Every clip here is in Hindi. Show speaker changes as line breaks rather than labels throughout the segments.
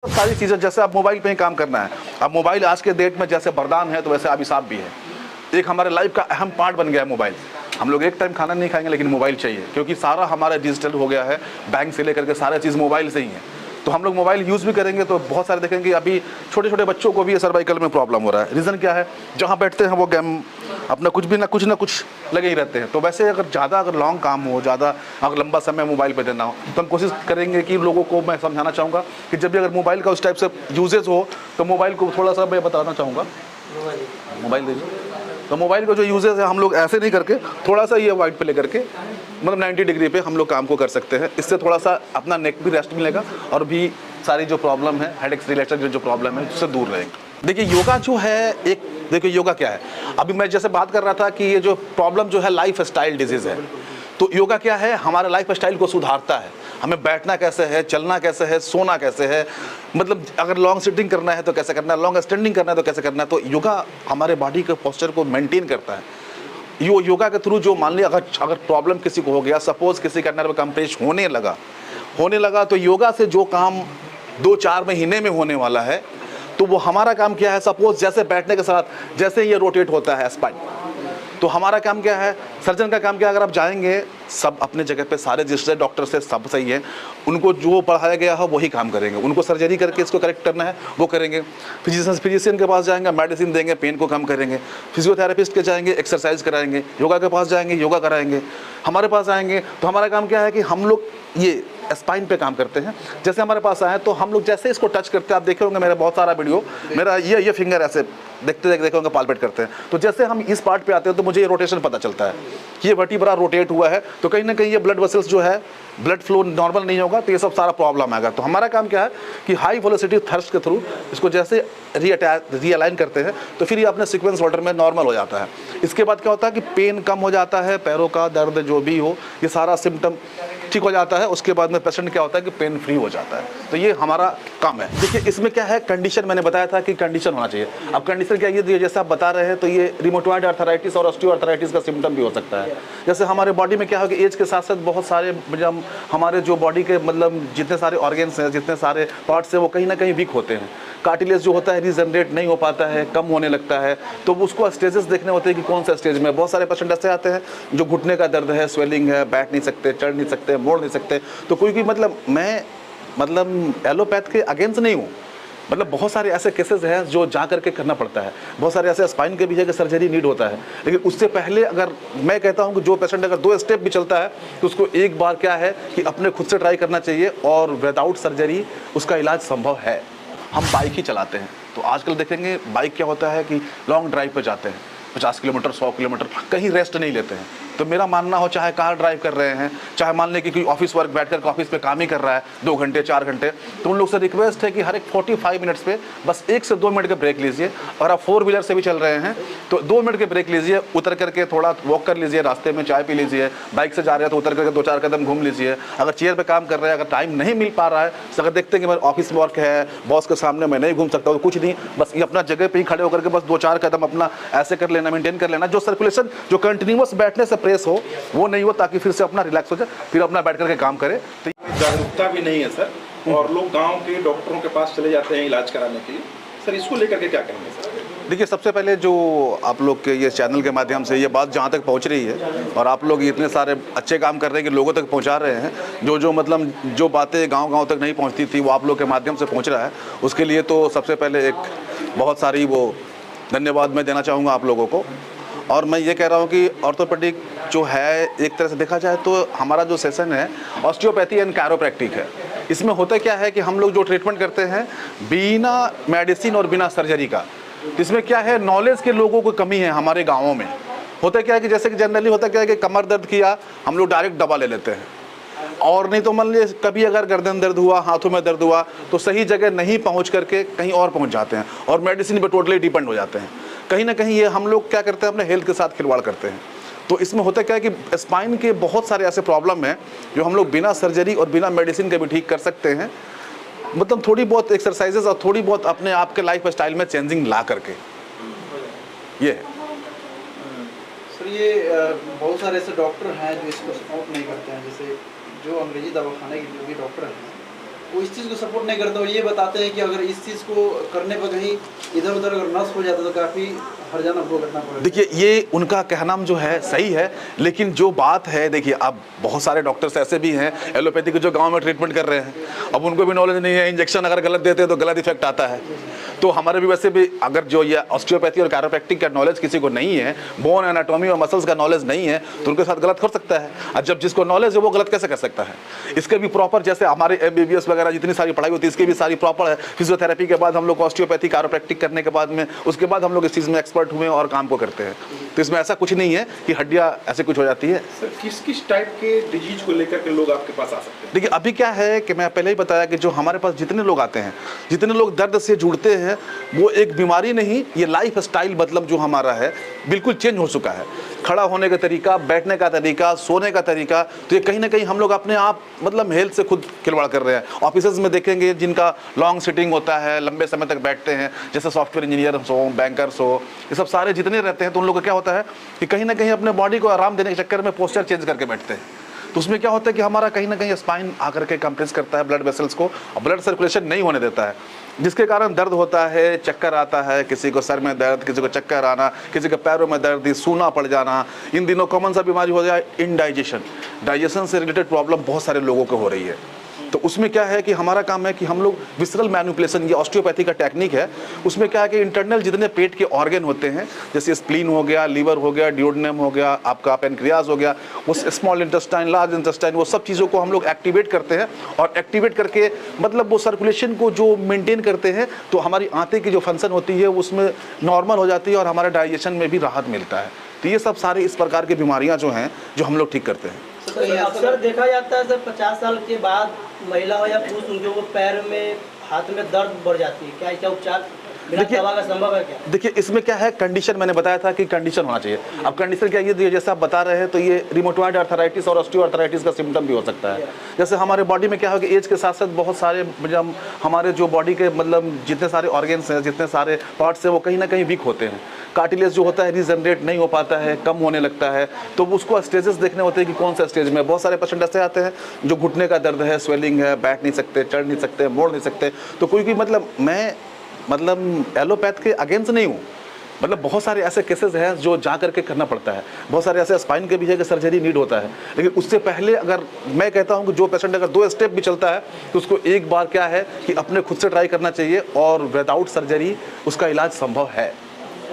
सारी चीज़ें जैसे अब मोबाइल पे ही काम करना है। अब मोबाइल आज के डेट में जैसे वरदान है तो वैसे अभिशाप भी है। एक हमारे लाइफ का अहम पार्ट बन गया है मोबाइल। हम लोग एक टाइम खाना नहीं खाएंगे लेकिन मोबाइल चाहिए, क्योंकि सारा हमारा डिजिटल हो गया है। बैंक से लेकर के सारा चीज़ मोबाइल से ही है। तो हम लोग मोबाइल यूज़ भी करेंगे तो बहुत सारे देखेंगे अभी छोटे छोटे बच्चों को भी सर्वाइकल में प्रॉब्लम हो रहा है। रीज़न क्या है? जहाँ बैठते हैं वो गेम अपना कुछ भी ना कुछ लगे ही रहते हैं। तो वैसे अगर ज़्यादा अगर लॉन्ग काम हो, ज़्यादा अगर लंबा समय मोबाइल पे देना हो, तो हम कोशिश करेंगे कि लोगों को मैं समझाना चाहूँगा कि जब भी अगर मोबाइल का उस टाइप से यूजेज हो तो मोबाइल को थोड़ा सा मैं बताना चाहूँगा। मोबाइल दीजिए। तो मोबाइल का जो यूजेज है हम लोग ऐसे नहीं करके थोड़ा सा ये वाइड पे लेकर के मतलब 90 डिग्री पे हम लोग काम को कर सकते हैं। इससे थोड़ा सा अपना नेक भी रेस्ट मिलेगा और भी सारी जो प्रॉब्लम है हेडेक्स रिलेटेड जो प्रॉब्लम है उससे दूर रहेंगे। देखिए योगा जो है देखिए योगा क्या है, अभी मैं जैसे बात कर रहा था कि ये जो प्रॉब्लम जो है लाइफ स्टाइल डिजीज़ है, तो योगा क्या है? हमारे लाइफ स्टाइल को सुधारता है। हमें बैठना कैसे है, चलना कैसे है, सोना कैसे है, मतलब अगर लॉन्ग सिटिंग करना है तो कैसे करना है, लॉन्ग स्टैंडिंग करना है तो कैसे करना है। तो योगा हमारे बॉडी के पोस्चर को मेंटेन करता है। योगा के थ्रू जो मान लिया अगर प्रॉब्लम किसी को हो गया, सपोज किसी का नर्व कंप्रेस होने लगा तो योगा से जो काम 2-4 महीने में होने वाला है, तो वो हमारा काम क्या है? सपोज जैसे बैठने के साथ जैसे ये रोटेट होता है स्पाइन, तो हमारा काम क्या है? सर्जन का काम क्या है? अगर आप जाएंगे सब अपने जगह पे सारे रजिस्टर्ड डॉक्टर से सब सही है, उनको जो पढ़ाया गया है वही काम करेंगे। उनको सर्जरी करके इसको करेक्ट करना है वो करेंगे। फिजिशियन के पास जाएंगे, मेडिसिन देंगे, पेन को कम करेंगे। फिजियोथेरेपिस्ट के जाएंगे, एक्सरसाइज कराएंगे। योगा के पास जाएंगे, योगा कराएंगे। हमारे पास आएंगे तो हमारा काम क्या है कि हम लोग ये स्पाइन पे काम करते हैं। जैसे हमारे पास आए तो हम लोग जैसे इसको टच करते हैं, आप देखे होंगे मेरा बहुत सारा वीडियो, मेरा ये फिंगर ऐसे देखते होंगे पालपेट करते हैं। तो जैसे हम इस पार्ट पे आते हैं तो मुझे ये रोटेशन पता चलता है कि ये वर्टिब्रा रोटेट हुआ है, तो कहीं ना कहीं ये ब्लड वेसल्स जो है ब्लड फ्लो नॉर्मल नहीं होगा, तो ये सब सारा प्रॉब्लम आएगा। तो हमारा काम क्या है कि हाई वेलोसिटी थर्स्ट के थ्रू इसको जैसे रीअलाइन करते हैं तो फिर ये अपने सीक्वेंस ऑर्डर में नॉर्मल हो जाता है। इसके बाद क्या होता है कि पेन कम हो जाता है, पैरों का दर्द जो भी हो ये सारा सिम्टम ठीक हो जाता है। उसके बाद में पेशेंट क्या होता है कि पेन फ्री हो जाता है। तो ये हमारा काम है। देखिए इसमें क्या है, कंडीशन मैंने बताया था कि कंडीशन होना चाहिए। अब कंडीशन क्या है, जैसे आप बता रहे हैं तो ये रिमोटॉइड आर्थराइटिस और ऑस्टियोआर्थराइटिस का सिम्टम भी हो सकता है। जैसे हमारे बॉडी में क्या है कि एज के साथ साथ बहुत सारे मतलब हमारे जो बॉडी के मतलब जितने सारे ऑर्गेन्स हैं, जितने सारे पार्ट्स हैं वो कहीं ना कहीं वीक होते हैं। कार्टिलेज जो होता है रीजनरेट नहीं हो पाता है, कम होने लगता है। तो उसको स्टेजेस देखने होते हैं कि कौन सा स्टेज में। बहुत सारे पेशेंट ऐसे आते हैं जो घुटने का दर्द है, स्वेलिंग है, बैठ नहीं सकते, चढ़ नहीं सकते, मोड़ नहीं सकते। तो कोई मतलब मैं एलोपैथ के अगेंस्ट नहीं हूँ, मतलब बहुत सारे ऐसे केसेस हैं जो जा करके करना पड़ता है। बहुत सारे ऐसे स्पाइन के भी है कि सर्जरी नीड होता है, लेकिन उससे पहले अगर मैं कहता हूं कि जो पेशेंट अगर 2 स्टेप भी चलता है तो उसको एक बार क्या है कि अपने खुद से ट्राई करना चाहिए और विदाउट सर्जरी उसका इलाज संभव है। हम बाइक ही चलाते हैं तो आजकल देखेंगे बाइक क्या होता है कि लॉन्ग ड्राइव पे जाते हैं, 50 किलोमीटर 100 किलोमीटर, कहीं रेस्ट नहीं लेते हैं। तो मेरा मानना हो चाहे कार ड्राइव कर रहे हैं, चाहे मान लें कि कोई ऑफिस वर्क बैठ कर ऑफिस पे काम ही कर रहा है 2 घंटे 4 घंटे, तो उन लोग से रिक्वेस्ट है कि हर एक 45 मिनट्स पे बस 1 से 2 मिनट के ब्रेक लीजिए। और आप 4 व्हीलर से भी चल रहे हैं तो 2 मिनट के ब्रेक लीजिए, उतर करके थोड़ा वॉक कर लीजिए, रास्ते में चाय पी लीजिए, बाइक से जा रहे हैं तो उतर करके 2-4 कदम घूम लीजिए। अगर चेयर पर काम कर रहे हैं, अगर टाइम नहीं मिल पा रहा है, तो अगर देखते हैं कि मेरा ऑफिस वर्क है, बॉस के सामने मैं नहीं घूम सकता हूँ, कुछ नहीं, बस ये अपना जगह पे ही खड़े होकर के बस 2-4 कदम अपना ऐसे कर लेना, मेंटेन कर लेना। जो सर्कुलेशन जो कंटिन्यूअस बैठने से प्रेस हो वो नहीं हो, ताकि फिर से अपना रिलैक्स हो जाए, फिर अपना बैठ करके काम करे। तो
जागरूकता भी नहीं है सर, और लोग गांव के डॉक्टरों के पास चले जाते हैं इलाज कराने के लिए। सर इसको लेकर के क्या कहेंगे सर?
देखिए सबसे पहले जो आप लोग के ये चैनल के माध्यम से ये बात जहाँ तक पहुँच रही है और आप लोग इतने सारे अच्छे काम कर रहे हैं कि लोगों तक पहुँचा रहे हैं, जो मतलब जो बातें गांव-गांव तक नहीं पहुँचती थी वो आप लोग के माध्यम से पहुँच रहा है, उसके लिए तो सबसे पहले एक बहुत सारी वो धन्यवाद मैं देना चाहूँगा आप लोगों को। और मैं ये कह रहा हूँ कि ऑर्थोपेडिक जो है एक तरह से देखा जाए तो हमारा जो सेशन है ऑस्टियोपैथी एंड कैरोप्रैक्टिक है। इसमें होता क्या है कि हम लोग जो ट्रीटमेंट करते हैं बिना मेडिसिन और बिना सर्जरी का, इसमें क्या है नॉलेज के लोगों को कमी है हमारे गाँवों में। होता क्या है कि जैसे कि जनरली होता क्या है कि कमर दर्द किया हम लोग डायरेक्ट दवा ले लेते हैं, और नहीं तो मान लीजिए कभी अगर गर्दन दर्द हुआ, हाथों में दर्द हुआ तो सही जगह नहीं पहुंच करके कहीं और पहुंच जाते हैं और मेडिसिन पे टोटली डिपेंड हो जाते हैं। कहीं ना कहीं ये हम लोग क्या करते हैं अपने हेल्थ के साथ खिलवाड़ करते हैं। तो इसमें होता क्या है कि स्पाइन के बहुत सारे ऐसे प्रॉब्लम हैं जो हम लोग बिना सर्जरी और बिना मेडिसिन के भी ठीक कर सकते हैं, मतलब थोड़ी बहुत एक्सरसाइजेज और थोड़ी बहुत अपने आप के लाइफ स्टाइल में चेंजिंग ला करके। ये
सर ये बहुत सारे ऐसे डॉक्टर हैं जो इसको सपोर्ट नहीं करते हैं, जैसे जो अंग्रेजी दवाखाने के जो भी डॉक्टर हैं वो इस चीज़ को सपोर्ट नहीं करते, वो ये बताते हैं कि अगर इस चीज़ को करने पर कहीं इधर उधर अगर नस हो जाता तो काफ़ी हर्जाना भुगतना पड़ेगा।
देखिए, ये उनका कहना जो है सही है, लेकिन जो बात है, देखिए अब बहुत सारे डॉक्टर्स ऐसे भी हैं एलोपैथी के जो गांव में ट्रीटमेंट कर रहे हैं, अब उनको भी नॉलेज नहीं है, इंजेक्शन अगर गलत देते हैं तो गलत इफेक्ट आता है। तो हमारे भी वैसे भी अगर जो ये ऑस्टियोपैथी और कैरोप्रैक्टिक का नॉलेज किसी को नहीं है, बोन एनाटॉमी और मसल्स का नॉलेज नहीं है, तो उनके साथ गलत हो सकता है। और जब जिसको नॉलेज है वो गलत कैसे कर सकता है? इसके भी प्रॉपर, जैसे हमारे MBBS वगैरह जितनी सारी पढ़ाई होती है इसकी भी सारी प्रॉपर है। फिजियोथेरेपी के बाद हम लोग ऑस्टियोपैथी कैरोप्रैक्टिक करने के बाद में उसके बाद हम लोग इस चीज़ में एक्सपर्ट हुए और काम को करते हैं। तो इसमें ऐसा कुछ नहीं है कि हड्डियाँ ऐसे कुछ हो जाती है।
सर किस किस टाइप के डिजीज को लेकर के लोग आपके पास आ सकते हैं?
देखिए, अभी क्या है कि मैं पहले ही बताया कि जो हमारे पास जितने लोग आते हैं, जितने लोग दर्द से जुड़ते हैं, वो एक बीमारी नहीं, ये लाइफ स्टाइल मतलब जो हमारा है बिल्कुल चेंज हो चुका है। खड़ा होने का तरीका, बैठने का तरीका, सोने का तरीका, तो ये कहीं ना कहीं हम लोग अपने आप मतलब हेल्थ से खुद खिलवाड़ कर रहे हैं। ऑफिसेज में देखेंगे जिनका लॉन्ग सिटिंग होता है, लंबे समय तक बैठते हैं, जैसे सॉफ्टवेयर इंजीनियर्स हो, बैंकर्स हो, ये सब सारे जितने रहते हैं, तो उन लोगों का क्या होता है कि कहीं ना कहीं अपने बॉडी को आराम देने के चक्कर में पोस्चर चेंज करके बैठते हैं। तो उसमें क्या होता है कि हमारा कहीं ना कहीं स्पाइन आकर के कंप्रेस करता है ब्लड वेसल्स को, और ब्लड सर्कुलेशन नहीं होने देता है, जिसके कारण दर्द होता है, चक्कर आता है, किसी को सर में दर्द, किसी को चक्कर आना, किसी के पैरों में दर्द, सूना पड़ जाना। इन दिनों कॉमन सा बीमारी हो जाए इनडाइजेशन, डाइजेशन से रिलेटेड प्रॉब्लम बहुत सारे लोगों को हो रही है। तो उसमें क्या है कि हमारा काम है कि हम लोग विसरल मैनिपुलेशन, ये ऑस्टियोपैथी का टेक्निक है, उसमें क्या है कि इंटरनल जितने पेट के ऑर्गन होते हैं, जैसे स्प्लीन हो गया, लीवर हो गया, डियोडेनम हो गया, आपका पेनक्रियाज हो गया, वो स्मॉल इंटेस्टाइन, लार्ज इंटेस्टाइन, वो सब चीज़ों को हम लोग एक्टिवेट करते हैं, और एक्टिवेट करके मतलब वो सर्कुलेशन को जो मेंटेन करते हैं, तो हमारी आंतें की जो फंक्शन होती है उसमें नॉर्मल हो जाती है और हमारे डाइजेशन में भी राहत मिलता है। तो ये सब सारे इस प्रकार की बीमारियाँ जो हैं जो हम लोग ठीक करते हैं।
अक्सर देखा जाता है सर 50 साल के बाद महिला हो या पुरुष, उनके वो पैर में, हाथ में दर्द बढ़ जाती है, क्या इसका उपचार बिना दवा का संभव है क्या?
देखिए, इसमें क्या है, कंडीशन मैंने बताया था कि कंडीशन होना चाहिए। अब कंडीशन क्या, ये जैसे आप बता रहे हैं, तो ये रिमोटॉइड आर्थराइटिस और ऑस्टियोआर्थराइटिस का सिम्टम भी हो सकता है। जैसे हमारे बॉडी में क्या है कि एज के साथ साथ बहुत सारे मतलब हमारे जो बॉडी के मतलब जितने सारे ऑर्गन्स हैं, जितने सारे पार्ट्स हैं, वो कहीं ना कहीं वीक होते हैं। कार्टिलेज जो होता है रीजनरेट नहीं हो पाता है, कम होने लगता है, तो उसको स्टेजेस देखने होते हैं कि कौन सा स्टेज में। बहुत सारे पेशेंट ऐसे आते हैं जो घुटने का दर्द है, स्वेलिंग है, बैठ नहीं सकते, चढ़ नहीं सकते, मोड़ नहीं सकते। तो कोई मतलब मैं एलोपैथ के अगेंस्ट नहीं हूँ, मतलब बहुत सारे ऐसे केसेस हैं जो जा करके करना पड़ता है। बहुत सारे ऐसे स्पाइन के भी है कि सर्जरी नीड होता है, लेकिन उससे पहले अगर मैं कहता हूँ कि जो पेशेंट अगर 2 स्टेप भी चलता है तो उसको एक बार क्या है कि अपने खुद से ट्राई करना चाहिए, और विदाउट सर्जरी उसका इलाज संभव है।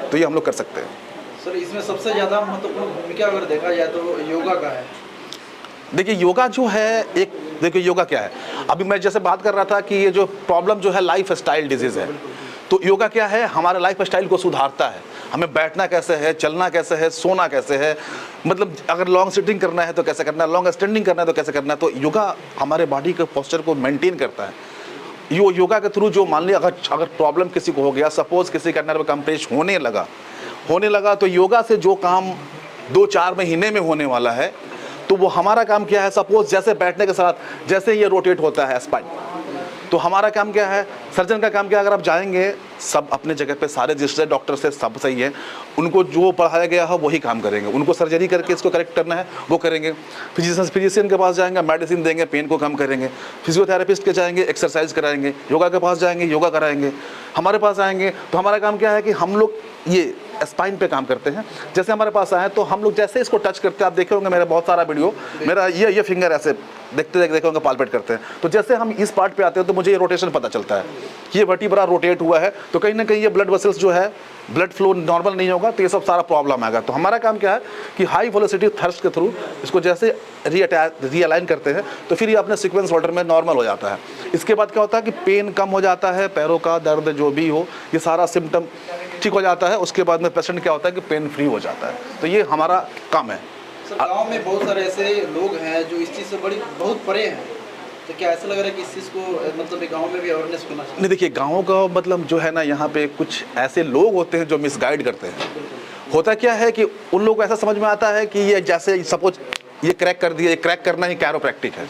तो ये हम लोग कर सकते हैं।
सर इसमें सबसे ज़्यादा महत्वपूर्ण भूमिका अगर देखा जाए तो योगा का है।
देखिए, योगा जो है एक, देखिए योगा क्या है, अभी मैं जैसे बात कर रहा था कि ये जो प्रॉब्लम जो है लाइफ स्टाइल डिजीज़ है, तो योगा क्या है, हमारे लाइफ स्टाइल को सुधारता है। हमें बैठना कैसे है, चलना कैसे है, सोना कैसे है, मतलब अगर लॉन्ग सिटिंग करना है तो कैसे करना है, लॉन्ग स्टैंडिंग करना है तो कैसे करना है। तो योगा हमारे बॉडी के पोस्चर को मेंटेन करता है। योगा के थ्रू जो मान लिया अगर प्रॉब्लम किसी को हो गया, सपोज किसी का नर्व कंप्रेस होने लगा, तो योगा से जो काम 2-4 महीने में होने वाला है, तो वो हमारा काम क्या है, सपोज जैसे बैठने के साथ जैसे ये रोटेट होता है स्पाइन, तो हमारा काम क्या है, सर्जन का काम क्या है, अगर आप जाएंगे सब अपने जगह पे सारे रजिस्टर्ड डॉक्टर से सब सही है, उनको जो पढ़ाया गया है वही काम करेंगे, उनको सर्जरी करके इसको करेक्ट करना है वो करेंगे। फिजिशियन के पास जाएंगे, मेडिसिन देंगे, पेन को कम करेंगे। फिजियोथेरेपिस्ट के जाएंगे, एक्सरसाइज कराएंगे। योगा के पास जाएंगे, योगा कराएंगे। हमारे पास आएंगे तो हमारा काम क्या है कि हम लोग ये स्पाइन पे काम करते हैं। जैसे हमारे पास आए तो हम लोग जैसे इसको टच करते हैं, आप देखे होंगे मेरा बहुत सारा वीडियो, मेरा ये फिंगर ऐसे देखे होंगे पालपेट करते हैं, तो जैसे हम इस पार्ट पे आते हैं तो मुझे ये रोटेशन पता चलता है कि ये वर्टिब्रा रोटेट हुआ है, तो कहीं ना कहीं ये ब्लड वेसल्स जो है, ब्लड फ्लो नॉर्मल नहीं होगा, तो ये सब सारा प्रॉब्लम आएगा। तो हमारा काम क्या है कि हाई वेलोसिटी थ्रस्ट के थ्रू इसको जैसे रीअलाइन करते हैं, तो फिर ये अपने सीक्वेंस ऑर्डर में नॉर्मल हो जाता है। इसके बाद क्या होता है कि पेन कम हो जाता है, पैरों का दर्द जो भी हो, ये सारा सिम्टम ठीक हो जाता है। उसके बाद में पेशेंट क्या होता है कि पेन फ्री हो जाता है। तो ये हमारा काम है।
सर गांव में बहुत सारे ऐसे लोग हैं जो इस चीज़ से बहुत परे हैं, तो क्या ऐसा लग रहा है कि इस चीज़ को मतलब गांव में भी अवेयरनेस होना चाहिए?
नहीं, देखिए गाँव का मतलब जो है ना, यहाँ पे कुछ ऐसे लोग होते हैं जो मिसगाइड करते हैं। होता क्या है कि उन लोगों को ऐसा समझ में आता है कि ये जैसे सपोज ये क्रैक कर दिया, ये क्रैक करना ही कैरोप्रैक्टिक है।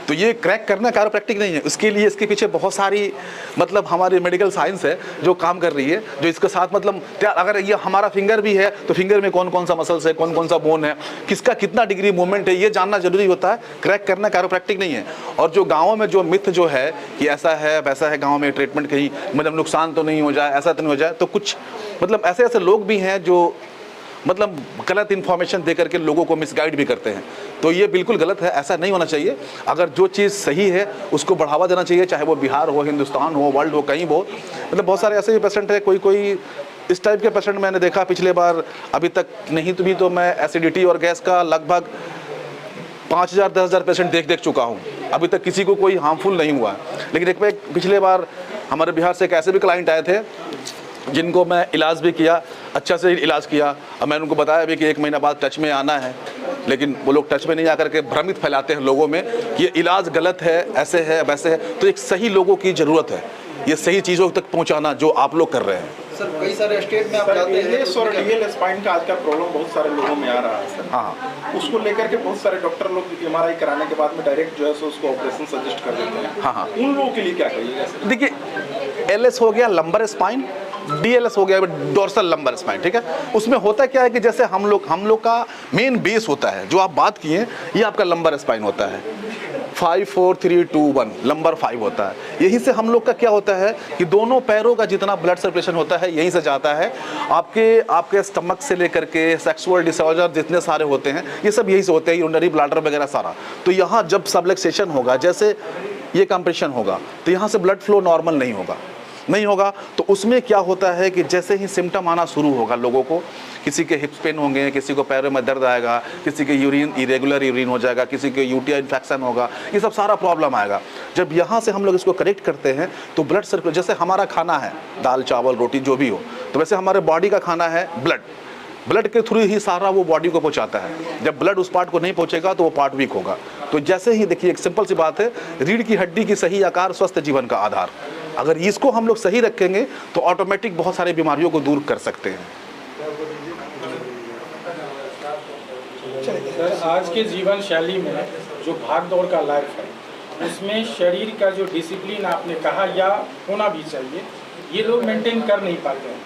तो ये क्रैक करना कैरोप्रैक्टिक नहीं है, उसके लिए इसके पीछे बहुत सारी मतलब हमारी मेडिकल साइंस है जो काम कर रही है, जो इसके साथ मतलब अगर ये हमारा फिंगर भी है तो फिंगर में कौन कौन सा मसल्स है, कौन कौन सा बोन है, किसका कितना डिग्री मूवमेंट है, ये जानना जरूरी होता है। क्रैक करना कैरोप्रैक्टिक नहीं है। और जो गाँव में जो मिथ जो है कि ऐसा है वैसा है, गाँव में ट्रीटमेंट कहीं मतलब नुकसान तो नहीं हो जाए, ऐसा तो नहीं हो जाए, तो कुछ मतलब ऐसे ऐसे लोग भी हैं जो मतलब गलत इन्फॉर्मेशन दे करके लोगों को मिसगाइड भी करते हैं। तो ये बिल्कुल गलत है, ऐसा नहीं होना चाहिए। अगर जो चीज़ सही है उसको बढ़ावा देना चाहिए, चाहे वो बिहार हो, हिंदुस्तान हो, वर्ल्ड हो, कहीं हो। मतलब बहुत सारे ऐसे भी पेशेंट है, कोई इस टाइप के पेशेंट मैंने देखा पिछले बार, अभी तक नहीं तो भी तो मैं एसिडिटी और गैस का लगभग 5,000 10,000 पेशेंट देख चुका हूँ, अभी तक किसी को कोई हार्मफुल नहीं हुआ। लेकिन एक पिछले बार हमारे बिहार से एक ऐसे भी क्लाइंट आए थे जिनको मैं इलाज भी किया, अच्छा से इलाज किया, और मैंने उनको बताया भी कि 1 महीना बाद टच में आना है, लेकिन वो लोग टच में नहीं आकर के भ्रमित फैलाते हैं लोगों में कि ये इलाज गलत है, ऐसे है वैसे है। तो एक सही लोगों की ज़रूरत है, ये सही चीज़ों तक पहुंचाना जो आप लोग कर रहे हैं।
सर कई सारे स्टेट में आप जाते हैं,
एलएस और डीएल स्पाइन का आज का प्रॉब्लम बहुत सारे लोगों में आ रहा है सर।
हाँ,
उसको लेकर के बहुत सारे डॉक्टर लोग एमआरआई कराने के बाद में डायरेक्ट जो है सो उसको ऑपरेशन सजेस्ट कर देते हैं।
हाँ।
उन लोगों के लिए क्या कहिएगा सर?
देखिए, एलएस हो गया लंबर स्पाइन, डीएलएस हो गया डोर्सल लंबर स्पाइन, ठीक है। उसमें होता क्या है कि जैसे हम लोग का मेन बेस होता है, जो आप बात किए, ये आपका लंबर स्पाइन होता है, 5 4 3 2 1 नंबर 5 होता है। यहीं से हम लोग का क्या होता है कि दोनों पैरों का जितना ब्लड सर्कुलेशन होता है यहीं से जाता है। आपके स्टमक से लेकर के सेक्सुअल डिसऑर्डर जितने सारे होते हैं ये सब यहीं से होते हैं, यूरिनरी ब्लैडर वगैरह सारा। तो यहाँ जब सबलक्सेशन होगा, जैसे ये कंप्रेशन होगा, तो यहाँ से ब्लड फ्लो नॉर्मल नहीं होगा। तो उसमें क्या होता है कि जैसे ही सिम्टम आना शुरू होगा लोगों को, किसी के हिप्स पेन होंगे, किसी को पैरों में दर्द आएगा, किसी के यूरिन इरेगुलर यूरिन हो जाएगा, किसी के यूटीआई इन्फेक्शन होगा, ये सब सारा प्रॉब्लम आएगा। जब यहाँ से हम लोग इसको करेक्ट करते हैं तो ब्लड सर्कुलेशन, जैसे हमारा खाना है दाल चावल रोटी जो भी हो, तो वैसे हमारे बॉडी का खाना है ब्लड के थ्रू ही सारा वो बॉडी को पहुंचाता है। जब ब्लड उस पार्ट को नहीं पहुंचेगा तो वो पार्ट वीक होगा। तो जैसे ही देखिए, एक सिंपल सी बात है, रीढ़ की हड्डी की सही आकार स्वस्थ जीवन का आधार। अगर इसको हम लोग सही रखेंगे तो ऑटोमेटिक बहुत सारी बीमारियों को दूर कर सकते हैं।
सर, आज के जीवन शैली में जो भाग दौड़ का लाइफ है, उसमें शरीर का जो डिसिप्लिन आपने कहा या होना भी चाहिए, ये लोग मेंटेन कर नहीं पाते हैं,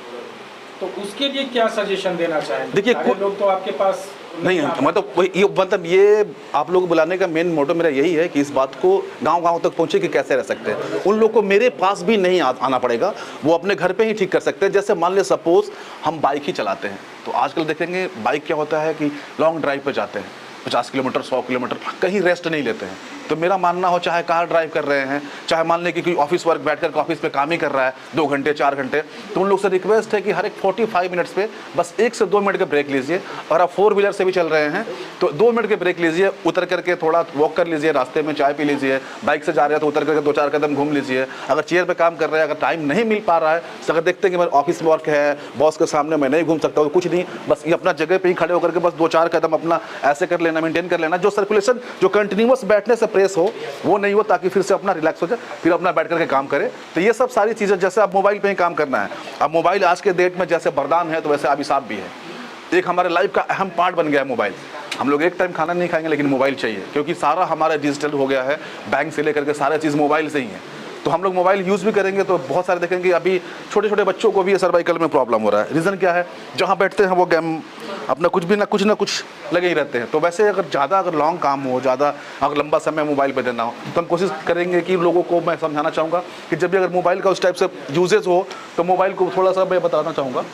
तो उसके लिए क्या सजेशन देना चाहेंगे?
देखिए,
लोग तो आपके पास
नहीं, मतलब ये आप लोग बुलाने का मेन मोटो मेरा यही है कि इस बात को गांव तक पहुंचे कि कैसे रह सकते हैं। उन लोग को मेरे पास भी नहीं आना पड़ेगा, वो अपने घर पे ही ठीक कर सकते हैं। जैसे मान ले सपोज हम बाइक ही चलाते हैं, तो आजकल देखेंगे बाइक क्या होता है कि लॉन्ग ड्राइव पे जाते हैं, 50 किलोमीटर 100 किलोमीटर, कहीं रेस्ट नहीं लेते हैं। तो मेरा मानना हो, चाहे कार ड्राइव कर रहे हैं, चाहे मान लें कि कोई ऑफिस वर्क बैठ कर ऑफिस पे काम ही कर रहा है 2 घंटे 4 घंटे, तो उन लोग से रिक्वेस्ट है कि हर एक 45 मिनट्स पे बस 1 से 2 मिनट का ब्रेक लीजिए। और आप 4 व्हीलर से भी चल रहे हैं तो 2 मिनट के ब्रेक लीजिए, उतर करके थोड़ा वॉक कर लीजिए, रास्ते में चाय पी लीजिए, बाइक से जा रहे हैं तो उतर करके 2-4 कदम घूम लीजिए। अगर चेयर पर काम कर रहे हैं, अगर टाइम नहीं मिल पा रहा है, तो अगर देखते हैं कि मेरा ऑफिस वर्क है, बॉस के सामने मैं नहीं घूम सकता, तो कुछ नहीं, बस ये अपना जगह पे ही खड़े होकर के बस 2-4 कदम अपना ऐसे कर लेना, मेंटेन कर लेना। जो सर्कुलेशन जो कंटिन्यूअस बैठने से प्रेस हो वो नहीं हो, ताकि फिर से अपना रिलैक्स हो जाए, फिर अपना बैठ करके काम करे। तो ये सब सारी चीज़ें, जैसे आप मोबाइल पे ही काम करना है, अब मोबाइल आज के डेट में जैसे वरदान है तो वैसे अभिशाप भी है। एक हमारे लाइफ का अहम पार्ट बन गया है मोबाइल। हम लोग एक टाइम खाना नहीं खाएंगे लेकिन मोबाइल चाहिए, क्योंकि सारा हमारा डिजिटल हो गया है, बैंक से लेकर के सारा चीज़ मोबाइल से ही है। तो हम लोग मोबाइल यूज़ भी करेंगे तो बहुत सारे देखेंगे अभी छोटे छोटे बच्चों को भी ये सर्वाइकल में प्रॉब्लम हो रहा है। रीज़न क्या है? जहाँ बैठते हैं वो गेम अपना कुछ ना कुछ लगे ही रहते हैं। तो वैसे अगर लॉन्ग काम हो, ज़्यादा अगर लंबा समय मोबाइल पे देना हो, तो हम कोशिश करेंगे कि लोगों को मैं समझाना चाहूँगा कि जब भी अगर मोबाइल का उस टाइप से यूजेज हो तो मोबाइल को थोड़ा सा मैं बताना चाहूँगा।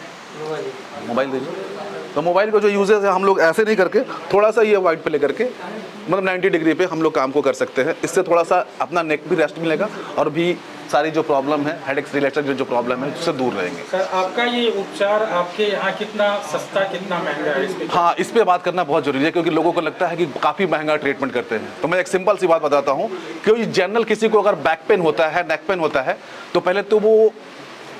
मोबाइल दीजिए। तो मोबाइल का जो यूजेज है हम लोग ऐसे नहीं करके थोड़ा सा ये वाइड पे लेकर के मतलब 90 डिग्री पे हम लोग काम को कर सकते हैं। इससे थोड़ा सा अपना नेक भी रेस्ट मिलेगा और भी सारी जो प्रॉब्लम है हेडेक्स रिलेटेड जो प्रॉब्लम है उससे दूर रहेंगे।
सर, आपका ये उपचार आपके यहाँ कितना सस्ता कितना महंगा है? इस पे
हाँ, इस पे बात करना बहुत जरूरी है, क्योंकि लोगों को लगता है कि काफ़ी महंगा ट्रीटमेंट करते हैं। तो मैं एक सिंपल सी बात बताता हूँ कि जनरल किसी को अगर बैक पेन होता है, नेक पेन होता है, तो पहले तो वो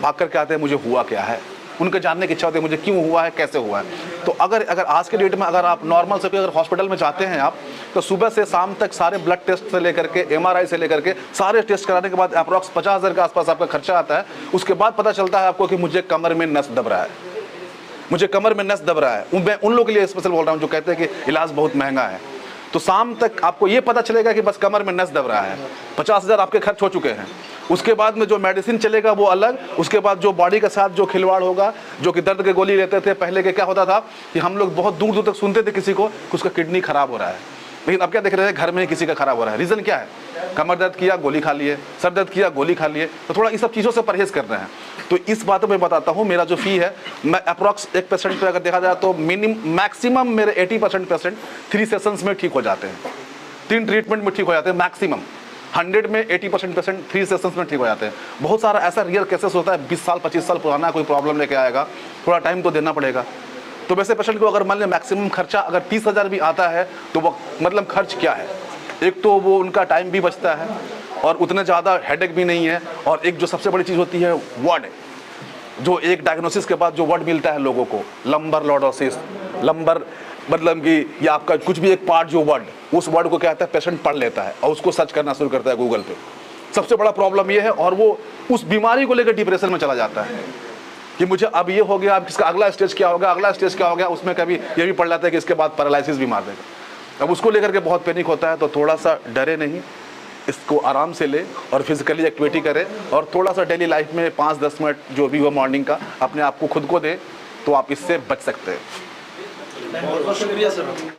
भाग करके आते हैं मुझे हुआ क्या है, उनके जानने की इच्छा होती है मुझे क्यों हुआ है, कैसे हुआ है। तो अगर आज के डेट में अगर आप नॉर्मल से अगर हॉस्पिटल में जाते हैं आप, तो सुबह से शाम तक सारे ब्लड टेस्ट से लेकर के MRI से लेकर के सारे टेस्ट कराने के बाद अप्रॉक्स 50,000 के आसपास आपका खर्चा आता है। उसके बाद पता चलता है आपको कि मुझे कमर में नस दब रहा है, मुझे कमर में नस दब रहा है। मैं उन लोगों के लिए स्पेशल बोल रहा हूँ जो कहते हैं कि इलाज बहुत महंगा है। तो शाम तक आपको ये पता चलेगा कि बस कमर में नस दब रहा है, 50,000 आपके खर्च हो चुके हैं। उसके बाद में जो मेडिसिन चलेगा वो अलग, उसके बाद जो बॉडी के साथ जो खिलवाड़ होगा, जो कि दर्द के गोली लेते थे पहले के, क्या होता था कि हम लोग बहुत दूर दूर तक सुनते थे किसी को कि उसका किडनी खराब हो रहा है, लेकिन अब क्या देख रहे हैं घर में ही किसी का खराब हो रहा है। रीज़न क्या है? कमर दर्द किया गोली खा लिए, सर दर्द किया गोली खा लिए। तो थोड़ा इस सब चीज़ों से परहेज़ कर रहे हैं। तो इस बात में बताता हूँ, मेरा जो फ़ी है मैं अप्रॉक्स 1% पे अगर देखा जाए तो मैक्सिमम मेरे 80% पेशेंट 3 सेशंस में ठीक हो जाते हैं, 3 ट्रीटमेंट में ठीक हो जाते हैं मैक्सिमम। 100 में 80% पेशेंट 3 सेशंस में ठीक हो जाते हैं। बहुत सारा ऐसा रियल केसेस होता है 20 साल 25 साल पुराना कोई प्रॉब्लम लेके आएगा, थोड़ा टाइम तो देना पड़ेगा। तो वैसे पेशेंट को अगर मान लें मैक्सिमम खर्चा अगर 30,000 भी आता है तो वो मतलब खर्च क्या है? एक तो वो उनका टाइम भी बचता है और उतने ज़्यादा हेडेक भी नहीं है। और एक जो सबसे बड़ी चीज़ होती है वर्ड, जो एक डायग्नोसिस के बाद जो वर्ड मिलता है लोगों को, लंबर लॉर्डोसिस, लंबर मतलब कि या आपका कुछ भी एक पार्ट जो वर्ड, उस वर्ड को क्या कहता है पेशेंट पढ़ लेता है और उसको सर्च करना शुरू करता है गूगल पे। सबसे बड़ा प्रॉब्लम ये है, और वो उस बीमारी को लेकर डिप्रेशन में चला जाता है कि मुझे अब ये हो गया, अब इसका अगला स्टेज क्या होगा, अगला स्टेज क्या हो गया। उसमें कभी ये भी पढ़ लेता है कि इसके बाद पैरालिसिस भी मार देगा। अब उसको लेकर के बहुत पैनिक होता है। तो थोड़ा सा डरे नहीं, इसको आराम से ले और फिजिकली एक्टिविटी करें और थोड़ा सा डेली लाइफ में 5-10 मिनट जो भी हो मॉर्निंग का अपने आप को खुद को दे, तो आप इससे बच सकते हैं।
बहुत बहुत शुक्रिया सर।